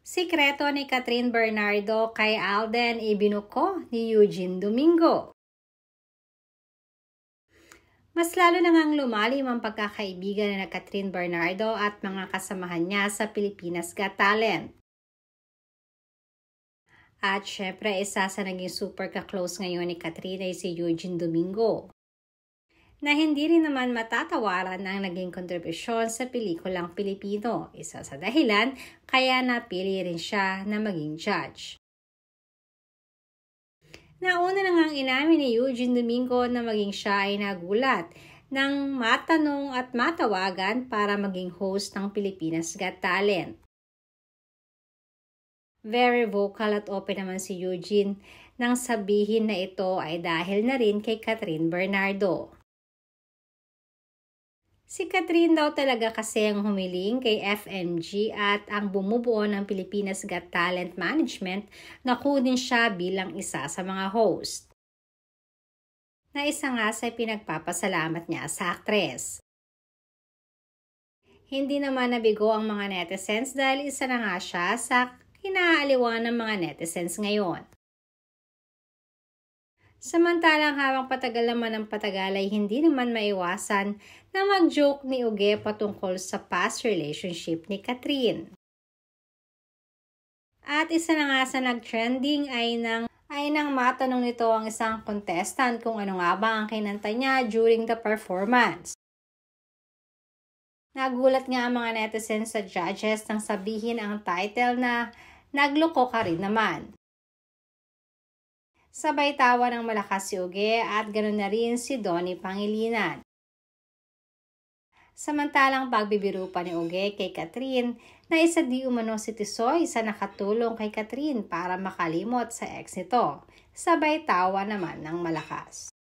sikreto ni Catherine Bernardo kay Alden ibinuko ni Eugene Domingo. Mas lalo na ngang lumalim ang pagkakaibigan na Catherine Bernardo at mga kasamahan niya sa Pilipinas Got Talent. At syempre, isa sa naging super ka-close ngayon ni Catherine ay si Eugene Domingo, na hindi rin naman matatawaran ang naging kontribusyon sa pelikulang Pilipino. Isa sa dahilan kaya napili rin siya na maging judge. Nauna na ngang inamin ni Eugene Domingo na maging siya ay nagulat nang matanong at matawagan para maging host ng Pilipinas Got Talent. Very vocal at open naman si Eugene nang sabihin na ito ay dahil na rin kay Catherine Bernardo. Si Catherine daw talaga kasi ang humiling kay FMG at ang bumubuo ng Pilipinas Got Talent Management na kunin siya bilang isa sa mga host. Na isa nga sa pinagpapasalamat niya sa aktres. Hindi naman nabigo ang mga netizens dahil isa na nga siya sa kinaaliwan ng mga netizens ngayon. Samantalang habang patagal naman ang patagal ay hindi naman maiwasan na mag-joke ni Uge patungkol sa past relationship ni Catherine. At isa na nga sa nag-trending ay nang matanong nito ang isang contestant kung ano nga ba ang kinanta niya during the performance. Nagulat nga ang mga netizens sa judges nang sabihin ang title na "Nagloko ka rin naman". Sabay tawa ng malakas si Uge at ganoon na rin si Donnie Pangilinan. Samantalang pagbibiro pa ni Uge kay Catherine na isa di umano si Tisoy sa nakatulong kay Catherine para makalimot sa ex nito. Sabay tawa naman ng malakas.